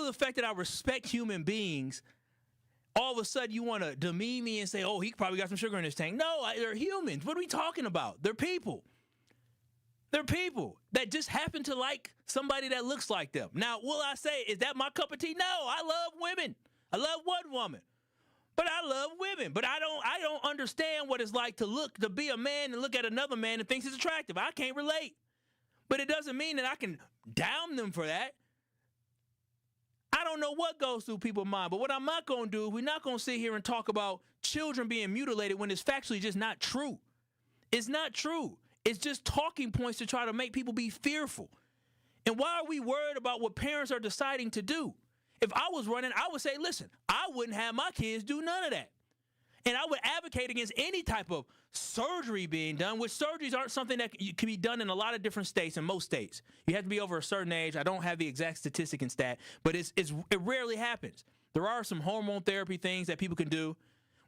H: the fact that I respect human beings, all of a sudden you want to demean me and say, oh, he probably got some sugar in his tank. No, they're humans. What are we talking about? They're people. They're people that just happen to like somebody that looks like them. Now, will I say, is that my cup of tea? No, I love women. I love one woman. But I love women. But I don't understand what it's like to be a man and look at another man and thinks he's attractive. I can't relate. But it doesn't mean that I can down them for that. I don't know what goes through people's mind. But what I'm not going to do, we're not going to sit here and talk about children being mutilated when it's factually just not true. It's not true. It's just talking points to try to make people be fearful. And why are we worried about what parents are deciding to do? If I was running, I would say, listen, I wouldn't have my kids do none of that. And I would advocate against any type of surgery being done, which surgeries aren't something that can be done in a lot of different states, in most states. You have to be over a certain age. I don't have the exact statistic and stat, but it rarely happens. There are some hormone therapy things that people can do,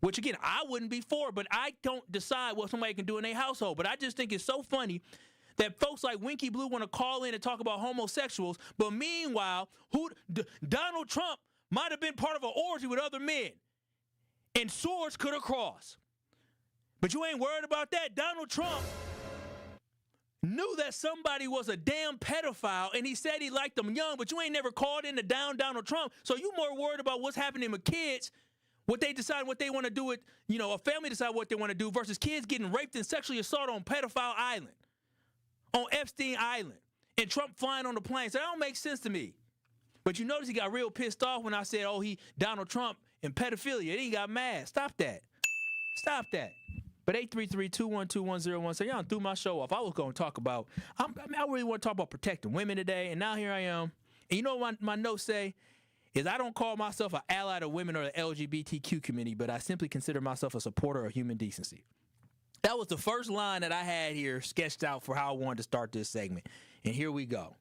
H: which, again, I wouldn't be for, but I don't decide what somebody can do in their household. But I just think it's so funny that folks like Winky Blue want to call in and talk about homosexuals, but meanwhile, Donald Trump might have been part of an orgy with other men, and swords could have crossed. But you ain't worried about that. Donald Trump knew that somebody was a damn pedophile, and he said he liked them young, but you ain't never called in to down Donald Trump, so you more worried about what's happening with kids, what they decide what they want to do with, a family decide what they want to do versus kids getting raped and sexually assaulted on Pedophile Island, on Epstein Island, and Trump flying on the plane. So that don't make sense to me. But you notice he got real pissed off when I said, Donald Trump and pedophilia. Then he got mad. Stop that. But 833-212-1017, y'all threw my show off. I was going to talk about, I really want to talk about protecting women today, and now here I am. And you know what my notes say? Is I don't call myself an ally to women or the LGBTQ community, but I simply consider myself a supporter of human decency. That was the first line that I had here sketched out for how I wanted to start this segment. And here we go.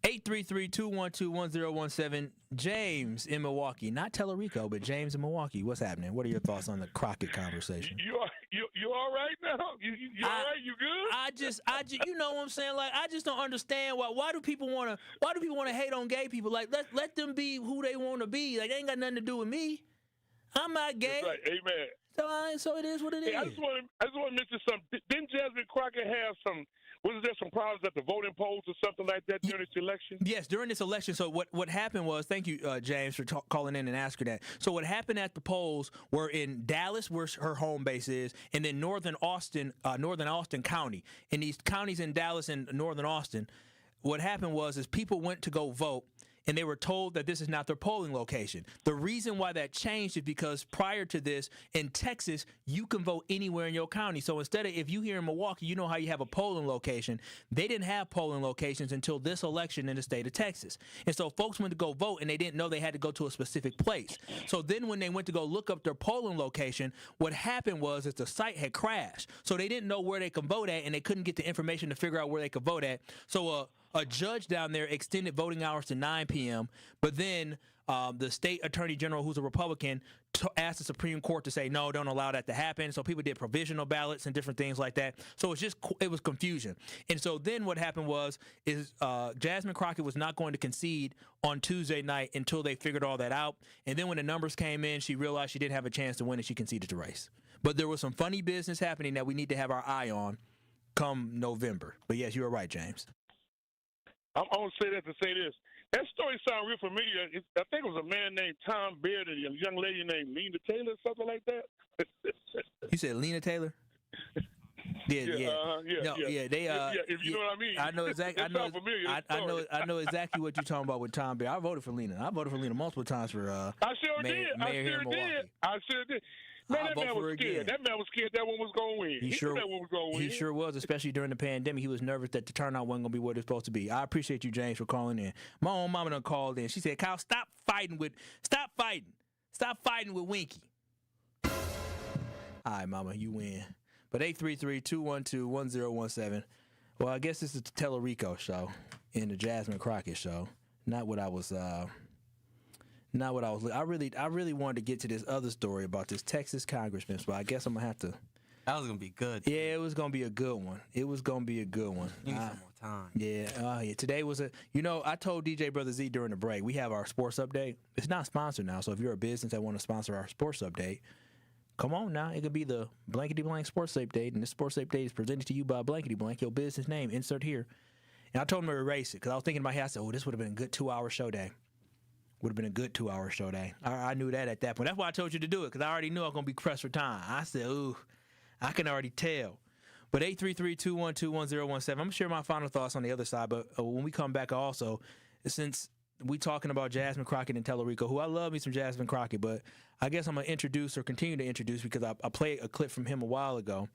H: 833-212-1017. James in Milwaukee. Not Talarico, but James in Milwaukee. What's happening? What are your thoughts on the Crockett conversation?
U: You all right now? You all right? You good?
H: I just you know what I'm saying? Like, I just don't understand why do people want to hate on gay people? Like, let them be who they want to be. Like, they ain't got nothing to do with me. I'm not gay.
U: That's right. Amen.
H: So it is what it is.
B: I just want to mention something. Didn't Jasmine Crockett have some problems at the voting polls or something like that during this election?
H: Yes, during this election. So what happened was, thank you, James, for calling in and asking that. So what happened at the polls were in Dallas, where her home base is, and then Northern Austin County. In these counties in Dallas and Northern Austin, what happened was people went to go vote, and they were told that this is not their polling location. The reason why that changed is because prior to this, in Texas, you can vote anywhere in your county. So instead of, if you here in Milwaukee, you know how you have a polling location. They didn't have polling locations until this election in the state of Texas. And so folks went to go vote, and they didn't know they had to go to a specific place. So then when they went to go look up their polling location, what happened was the site had crashed. So they didn't know where they could vote at, and they couldn't get the information to figure out where they could vote at. So a judge down there extended voting hours to 9 p.m., but then the state attorney general, who's a Republican, asked the Supreme Court to say, no, don't allow that to happen. So people did provisional ballots and different things like that. So it was confusion. And so then what happened is Jasmine Crockett was not going to concede on Tuesday night until they figured all that out. And then when the numbers came in, she realized she didn't have a chance to win, and she conceded the race. But there was some funny business happening that we need to have our eye on come November. But yes, you were right, James.
B: I'm going to say that to say this. That story sounds real familiar. I think it was a man named Tom Beard and a young lady named Lena Taylor, something like that.
H: You said Lena Taylor? Yeah.
B: If you know what I mean.
H: I know exactly. I know exactly what you're talking about with Tom Beard. I voted for Lena. I voted for Lena multiple times for mayor here in Milwaukee.
B: I sure did. Man, that man was scared. That man was scared that one was going to win. He knew that one was going to win.
H: He sure was, especially during the pandemic. He was nervous that the turnout wasn't going to be what it's supposed to be. I appreciate you, James, for calling in. My own mama done called in. She said, Kyle, stop fighting with Winky. All right, mama, you win. But 833-212-1017. Well, I guess this is the Talarico show and the Jasmine Crockett show. Not what I was I really wanted to get to this other story about this Texas congressman, but I guess I'm gonna have to.
O: That was gonna be good.
H: Yeah, it was gonna be a good one. You need some
O: more time.
H: Yeah. Today was I told DJ Brother Z during the break, we have our sports update. It's not sponsored now, so if you're a business that want to sponsor our sports update, come on now. It could be the blankety blank sports update, and this sports update is presented to you by blankety blank, your business name, insert here. And I told him to erase it because I was thinking in my head, I said, this would have been a good 2-hour show day. Would have been a good 2-hour show day. I knew that at that point. That's why I told you to do it, because I already knew I was going to be pressed for time. I said, I can already tell. But 833-212-1017. I'm going to share my final thoughts on the other side. But when we come back also, since we talking about Jasmine Crockett and Talarico, who I love me some Jasmine Crockett, but I guess I'm going to introduce or continue to introduce because I played a clip from him a while ago.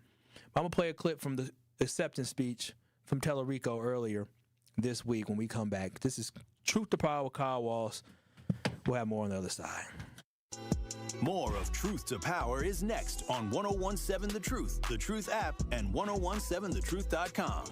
H: I'm going to play a clip from the acceptance speech from Talarico earlier this week when we come back. This is Truth to Power with Kyle Walls. We'll have more on the other side.
D: More of Truth to Power is next on 1017 The Truth, The Truth app, and 1017thetruth.com.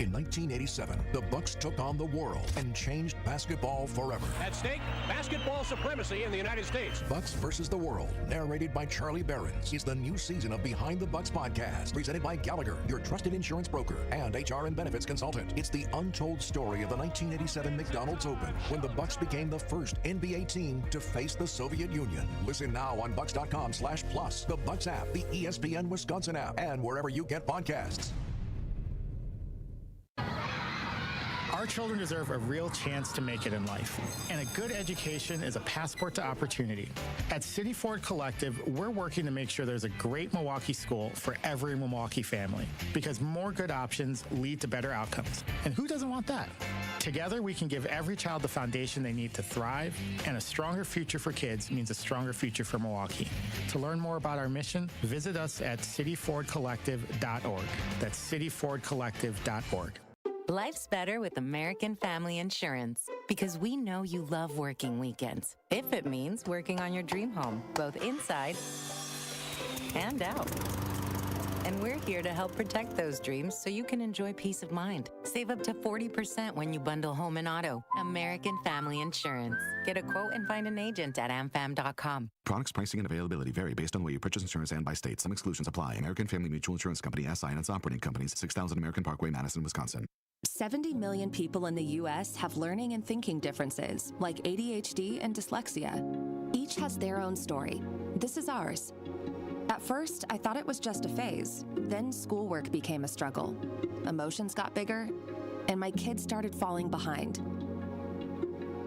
V: In 1987, the Bucks took on the world and changed basketball forever.
W: At stake, basketball supremacy in the United States.
V: Bucks versus the World, narrated by Charlie Behrens, is the new season of Behind the Bucks podcast, presented by Gallagher, your trusted insurance broker and HR and benefits consultant. It's the untold story of the 1987 McDonald's Open, when the Bucks became the first NBA team to face the Soviet Union. Listen now on Bucks.com/plus, the Bucks app, the ESPN Wisconsin app, and wherever you get podcasts.
X: Our children deserve a real chance to make it in life, and a good education is a passport to opportunity. At City Ford Collective, we're working to make sure there's a great Milwaukee school for every Milwaukee family, because more good options lead to better outcomes. And who doesn't want that? Together, we can give every child the foundation they need to thrive, and a stronger future for kids means a stronger future for Milwaukee. To learn more about our mission, visit us at cityfordcollective.org. That's cityfordcollective.org.
Y: Life's better with American Family Insurance, because we know you love working weekends, if it means working on your dream home, both inside and out. And we're here to help protect those dreams so you can enjoy peace of mind. Save up to 40% when you bundle home and auto. American Family Insurance. Get a quote and find an agent at amfam.com.
N: Products, pricing, and availability vary based on where you purchase insurance and by state. Some exclusions apply. American Family Mutual Insurance Company, SI, and its operating companies, 6000 American Parkway, Madison, Wisconsin.
Z: 70 million people in the U.S. have learning and thinking differences, like ADHD and dyslexia.
A: Each has their own story. This is ours. At first, I thought it was just a phase. Then schoolwork became a struggle. Emotions got bigger, and my kids started falling behind.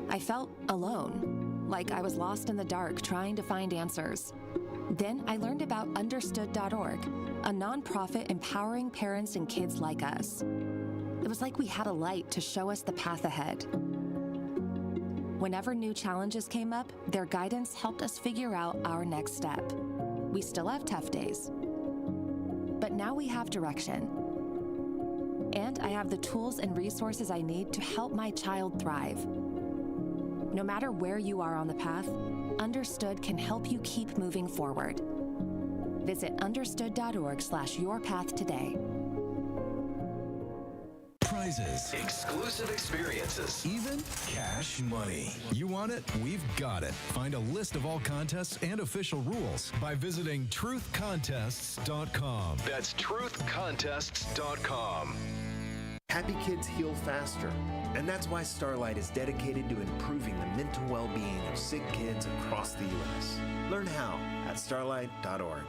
A: I felt alone, like I was lost in the dark trying to find answers. Then I learned about Understood.org, a nonprofit empowering parents and kids like us. It was like we had a light to show us the path ahead. Whenever new challenges came up, their guidance helped us figure out our next step. We still have tough days, but now we have direction. And I have the tools and resources I need to help my child thrive. No matter where you are on the path, Understood can help you keep moving forward. Visit understood.org/yourpath today.
C: Prizes, exclusive experiences, even cash money. You want it? We've got it. Find a list of all contests and official rules by visiting truthcontests.com. That's truthcontests.com.
E: Happy kids heal faster, and that's why Starlight is dedicated to improving the mental well-being of sick kids across the U.S. Learn how at starlight.org.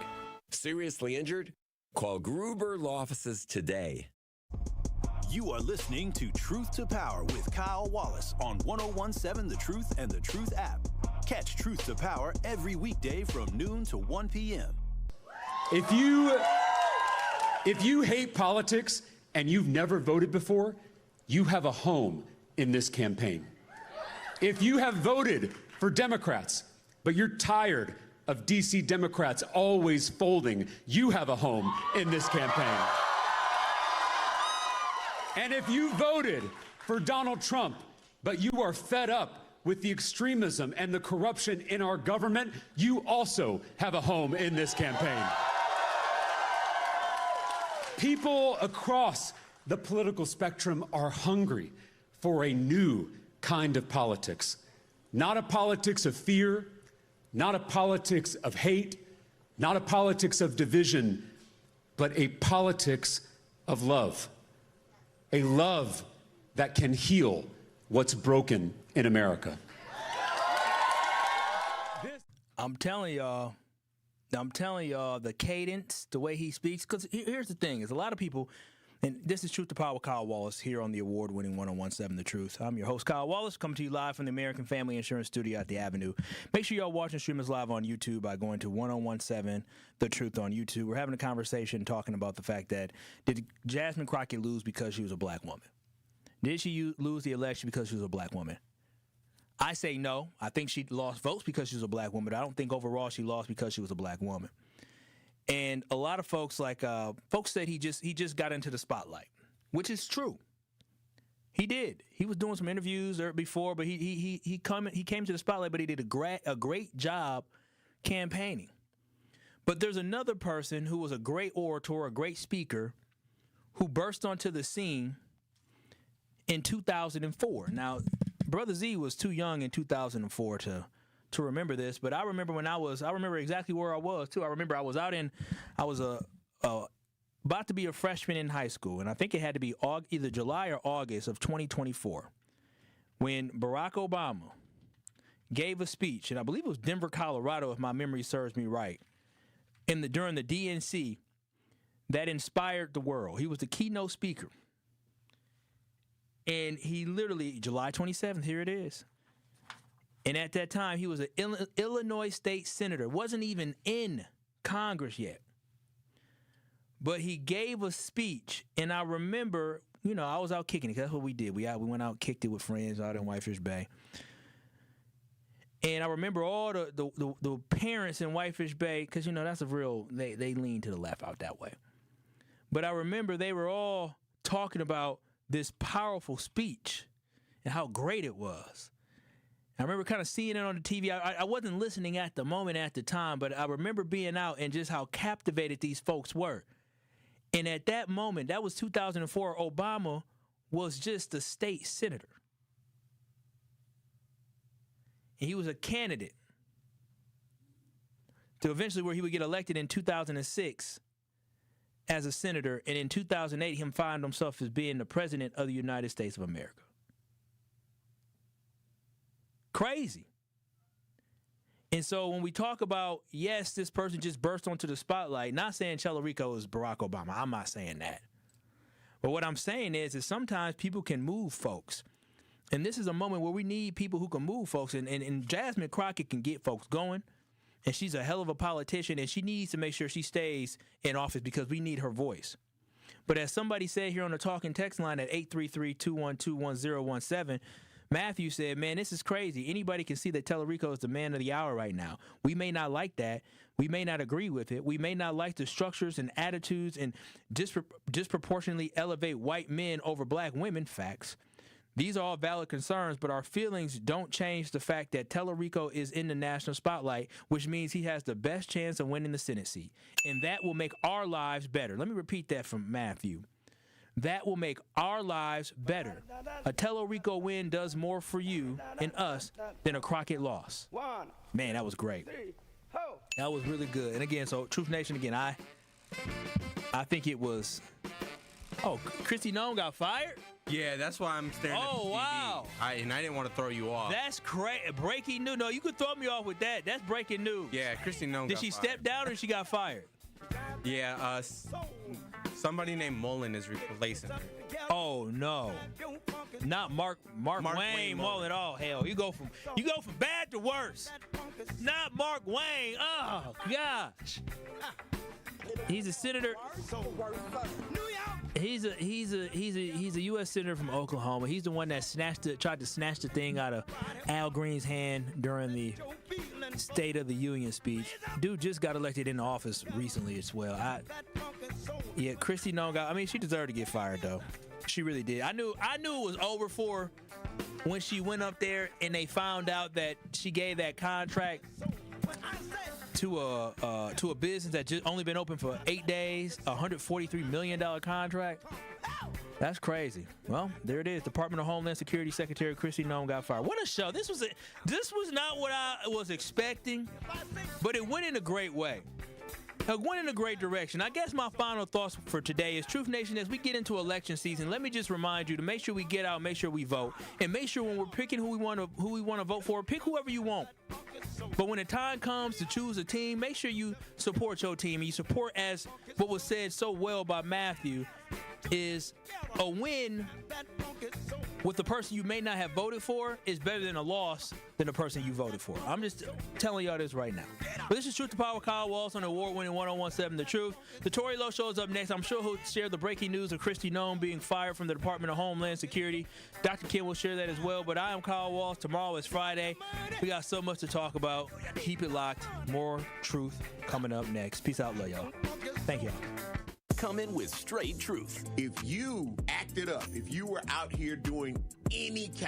F: Seriously injured? Call Gruber Law Offices today.
D: You are listening to Truth to Power with Kyle Wallace on 1017 The Truth and The Truth app. Catch Truth to Power every weekday from noon to 1 p.m.
G: If you hate politics and you've never voted before, you have a home in this campaign. If you have voted for Democrats, but you're tired of DC Democrats always folding, you have a home in this campaign. And if you voted for Donald Trump, but you are fed up with the extremism and the corruption in our government, you also have a home in this campaign. People across the political spectrum are hungry for a new kind of politics. Not a politics of fear, not a politics of hate, not a politics of division, but a politics of love. A love that can heal what's broken in America.
H: I'm telling y'all, the cadence, the way he speaks, because here's the thing, is a lot of people, and this is Truth to Power with Kyle Wallace here on the award-winning 1017 The Truth. I'm your host, Kyle Wallace, coming to you live from the American Family Insurance Studio at the Avenue. Make sure y'all watch and stream us live on YouTube by going to 1017 The Truth on YouTube. We're having a conversation talking about the fact that, did Jasmine Crockett lose because she was a black woman? Did she lose the election because she was a black woman? I say no. I think she lost votes because she was a black woman. I don't think overall she lost because she was a black woman. And a lot of folks said he just got into the spotlight, which is true. He did. He was doing some interviews before, but he came to the spotlight, but he did a great job campaigning. But there's another person who was a great orator, a great speaker, who burst onto the scene in 2004. Now, Brother Z was too young in 2004 to remember this, but I remember I remember exactly where I was too. I remember I was about to be a freshman in high school, and I think it had to be either July or August of 2024 when Barack Obama gave a speech, and I believe it was Denver, Colorado, if my memory serves me right, during the DNC that inspired the world. He was the keynote speaker. And he literally, July 27th, here it is. And at that time, he was an Illinois state senator. Wasn't even in Congress yet. But he gave a speech, and I remember, I was out kicking it. That's what we did. We went out, kicked it with friends out in Whitefish Bay. And I remember all the parents in Whitefish Bay, because, that's they lean to the left out that way. But I remember they were all talking about this powerful speech and how great it was. I remember kind of seeing it on the TV. I wasn't listening at the moment at the time, but I remember being out and just how captivated these folks were. And at that moment, that was 2004, Obama was just a state senator. And he was a candidate to eventually where he would get elected in 2006 as a senator, and in 2008, he found himself as being the president of the United States of America. Crazy. And so when we talk about, yes, this person just burst onto the spotlight, not saying Talarico is Barack Obama. I'm not saying that. But what I'm saying is sometimes people can move folks. And this is a moment where we need people who can move folks. And Jasmine Crockett can get folks going. And she's a hell of a politician, and she needs to make sure she stays in office because we need her voice. But as somebody said here on the talking text line at 833-212-1017, Matthew said, man, this is crazy. Anybody can see that Talarico is the man of the hour right now. We may not like that. We may not agree with it. We may not like the structures and attitudes and disproportionately elevate white men over black women. Facts. These are all valid concerns, but our feelings don't change the fact that Talarico is in the national spotlight, which means he has the best chance of winning the Senate seat. And that will make our lives better. Let me repeat that from Matthew. That will make our lives better. A Talarico win does more for you and us than a Crockett loss. Man, that was great. That was really good. And again, so Truth Nation, again, I think it was. Oh, Kristi Noem got fired?
O: Yeah, that's why I'm staring at the TV.
H: Wow.
O: I didn't want to throw you off.
H: That's crazy. Breaking news. No, you could throw me off with that. That's breaking news.
O: Yeah, Kristi Noem
H: Did she step down or she got fired?
O: Yeah, somebody named Mullen is replacing her.
H: Oh no, not Mark Wayne Mullen. Oh hell, you go from bad to worse. Not Mark Wayne. Oh gosh, he's a senator. He's a U.S. senator from Oklahoma. He's the one that tried to snatch the thing out of Al Green's hand during the State of the Union speech. Dude just got elected into office recently as well. Kristi Noem she deserved to get fired though. She really did. I knew it was over for her when she went up there and they found out that she gave that contract to a business that just only been open for 8 days, $143 million contract. That's crazy. Well, there it is. Department of Homeland Security Secretary Kristi Noem got fired. What a show. This was not what I was expecting, but it went in a great way. It went in a great direction. I guess my final thoughts for today is, Truth Nation, as we get into election season, let me just remind you to make sure we get out, make sure we vote, and make sure when we're picking who we want to vote for, pick whoever you want. But when the time comes to choose a team, make sure you support your team. And you support, as what was said so well by Matthew, is a win with the person you may not have voted for is better than a loss than the person you voted for. I'm just telling y'all this right now. But this is Truth to Power. Kyle Walsh on the award-winning 1017 The Truth. The Tory Lowe Show is up next. I'm sure he'll share the breaking news of Kristi Noem being fired from the Department of Homeland Security. Dr. Ken will share that as well. But I am Kyle Walsh. Tomorrow is Friday. We got so much to talk about. Keep it locked. More truth coming up next. Peace out, love y'all. Thank you.
D: Come in with straight truth.
I: If you acted up, if you were out here doing any kind